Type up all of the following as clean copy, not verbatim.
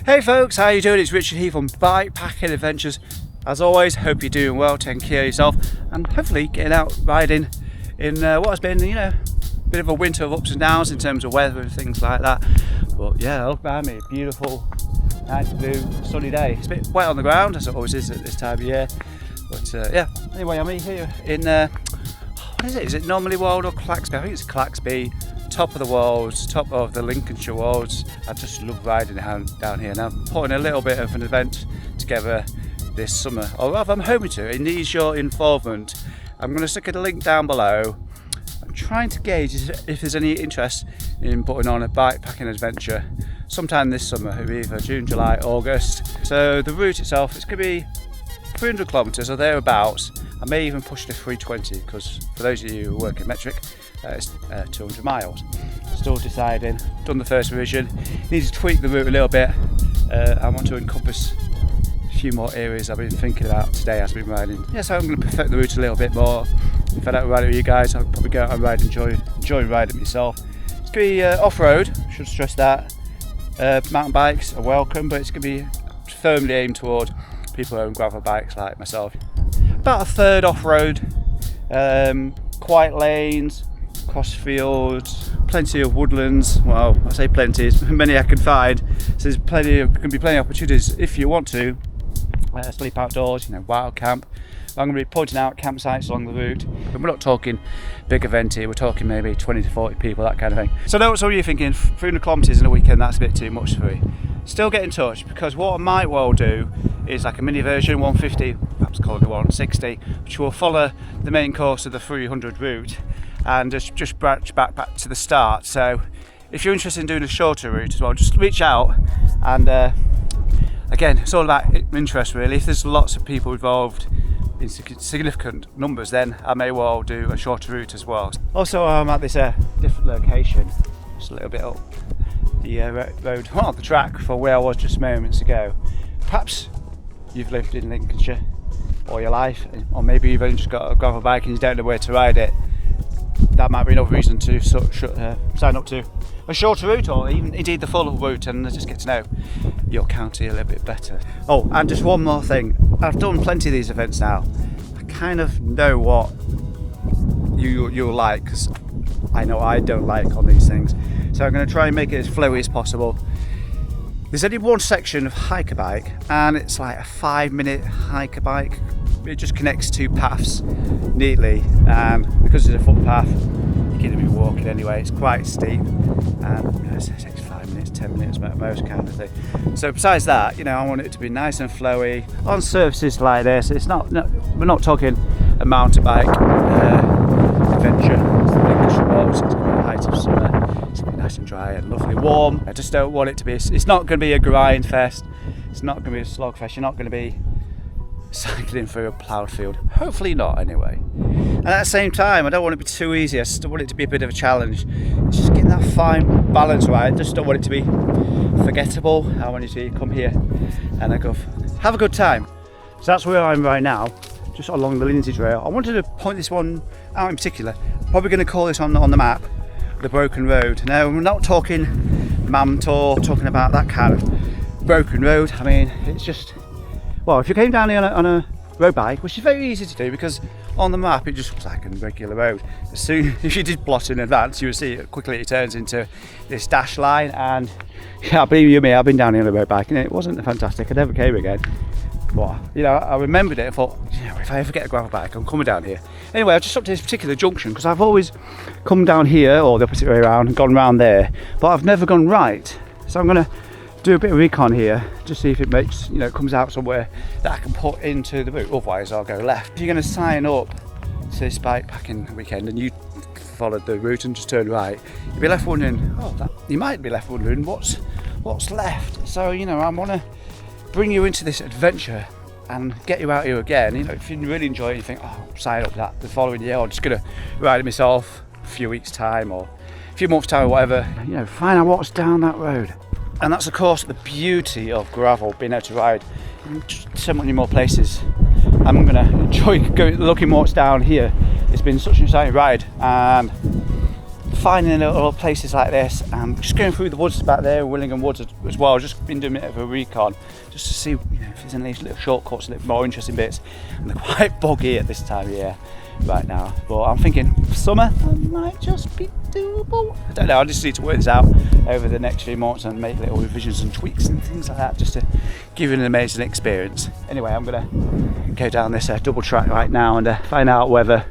Hey folks, how you doing? It's Richard here from Bikepacking Adventures. As always, hope you're doing well, taking care of yourself, and hopefully getting out riding in what has been, a bit of a winter of ups and downs in terms of weather and things like that. But yeah, look behind me, beautiful, nice blue, sunny day. It's a bit wet on the ground, as it always is at this time of year. But yeah, anyway, I'm here in, what is it? Is it Normally Wold or Claxby? I think it's Claxby. Top of the Wolds, top of the Lincolnshire Wolds. I just love riding it down here. Now I'm putting a little bit of an event together this summer, or rather I'm hoping to. It needs your involvement. I'm going to stick a link down below. I'm trying to gauge if there's any interest in putting on a bikepacking adventure sometime this summer, either June, July, August. So the route itself, it's going to be 300 kilometres or thereabouts. I may even push to 320 because for those of you who work in metric, it's 200 miles. Still deciding, done the first revision, need to tweak the route a little bit. I want to encompass a few more areas I've been thinking about today as I've been riding. Yeah, so I'm going to perfect the route a little bit more. If I don't ride it with you guys, I'll probably go out and ride, enjoy riding it myself. It's going to be off-road, should stress that. Mountain bikes are welcome, but it's going to be firmly aimed toward people who own gravel bikes like myself. About a third off-road, quiet lanes, cross fields, plenty of woodlands. Well, I say plenty, as many I can find. So there's can be plenty of opportunities if you want to sleep outdoors, wild camp. I'm going to be pointing out campsites along the route. And we're not talking big event here, we're talking maybe 20 to 40 people, that kind of thing. So that's what you're thinking, 300 kilometres in a weekend, that's a bit too much for you. Still get in touch, because what I might well do is like a mini version, 150, perhaps call it 160, which will follow the main course of the 300 route and just branch back to the start. So if you're interested in doing a shorter route as well, just reach out. And again, it's all about interest really. If there's lots of people involved in significant numbers, then I may well do a shorter route as well. Also, I'm at this different location, just a little bit up the road, well, the track for where I was just moments ago. Perhaps you've lived in Lincolnshire all your life, or maybe you've only just got a gravel bike and you don't know where to ride it. That might be another reason to sign up to a shorter route, or even indeed the full route, and just get to know your county a little bit better. Oh, and just one more thing. I've done plenty of these events now. I kind of know what you'll like, because I know I don't like on these things. So I'm going to try and make it as flowy as possible. There's only one section of hiker bike, and it's like a 5-minute hiker bike. It just connects two paths neatly, and because it's a footpath, you're going to be walking anyway. It's quite steep, and it takes 5 minutes, 10 minutes at most, kind of thing. So besides that, I want it to be nice and flowy on surfaces like this. It's not we're not talking a mountain bike adventure. It's the Lincolnshire Wolds. It's going to be the height of summer. It's going to be nice and dry and lovely warm. I just don't want it to be. It's not going to be a grind fest. It's not going to be a slog fest. You're not going to be cycling through a ploughed field. Hopefully not, anyway. And at the same time, I don't want it to be too easy. I still want it to be a bit of a challenge. It's just getting that fine balance right. I just don't want it to be forgettable. I want you to come here and have a good time. So that's where I'm right now, just along the Lindsay Trail. I wanted to point this one out in particular. I'm probably going to call this on the map the Broken Road. Now, we're not talking Mamtor, talking about that kind of broken road. I mean, it's just, well, if you came down here on a road bike, which is very easy to do because on the map it just looks like a regular road. As soon if you did plot in advance, you would see it quickly. It turns into this dash line, and yeah, believe you me, I've been down here on a road bike and it wasn't fantastic. I never came again. But I remembered it. I thought, if I ever get a gravel bike, I'm coming down here. Anyway, I just stopped at this particular junction because I've always come down here, or the opposite way around, and gone round there, but I've never gone right. So I'm going to do a bit of recon here, just see if it makes, comes out somewhere that I can put into the route. Otherwise, I'll go left. If you're going to sign up to this bikepacking weekend and you followed the route and just turned right, you'll be left wondering, you might be left wondering what's left. So, I want to bring you into this adventure and get you out here again. If you really enjoy it, you think, sign up that the following year, I'm just going to ride it myself a few weeks' time or a few months' time or whatever. Find out what's down that road. And that's of course the beauty of gravel, being able to ride in so many more places. I'm going to enjoy looking what's down here. It's been such an exciting ride, and finding little places like this, and just going through the woods back there, Willingham Woods as well. Just been doing a bit of a recon just to see, you know, if there's any little shortcuts, little more interesting bits. And they're quite boggy at this time of year right now, but I'm thinking summer that might just be doable. I don't know, I just need to work this out over the next few months and make little revisions and tweaks and things like that, just to give you an amazing experience. Anyway, I'm gonna go down this double track right now and find out whether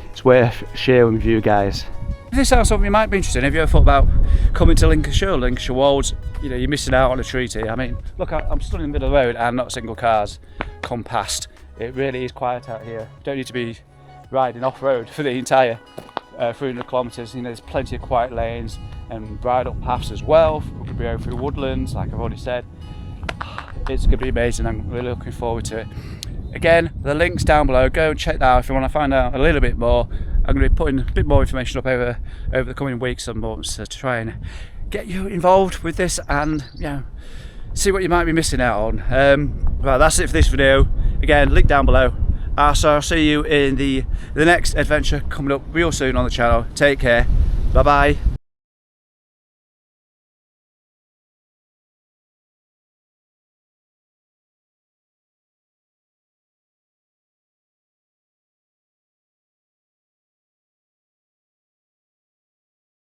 it's worth sharing with you guys. If this sounds something you might be interested in, have you ever thought about coming to Lincolnshire Wolds? You know, you're missing out on a treat here. I mean, look, I'm stood in the middle of the road and not a single car's come past. It really is quiet out here. You don't need to be riding off-road for the entire 300 kilometres. You know, there's plenty of quiet lanes and bridle paths as well. We could be going through woodlands, like I've already said. It's going to be amazing. I'm really looking forward to it. Again, the link's down below. Go and check that out if you want to find out a little bit more. I'm going to be putting a bit more information up over the coming weeks and months to try and get you involved with this and, you know, see what you might be missing out on. Right, that's it for this video. Again, link down below. So I'll see you in the next adventure coming up real soon on the channel. Take care. Bye bye.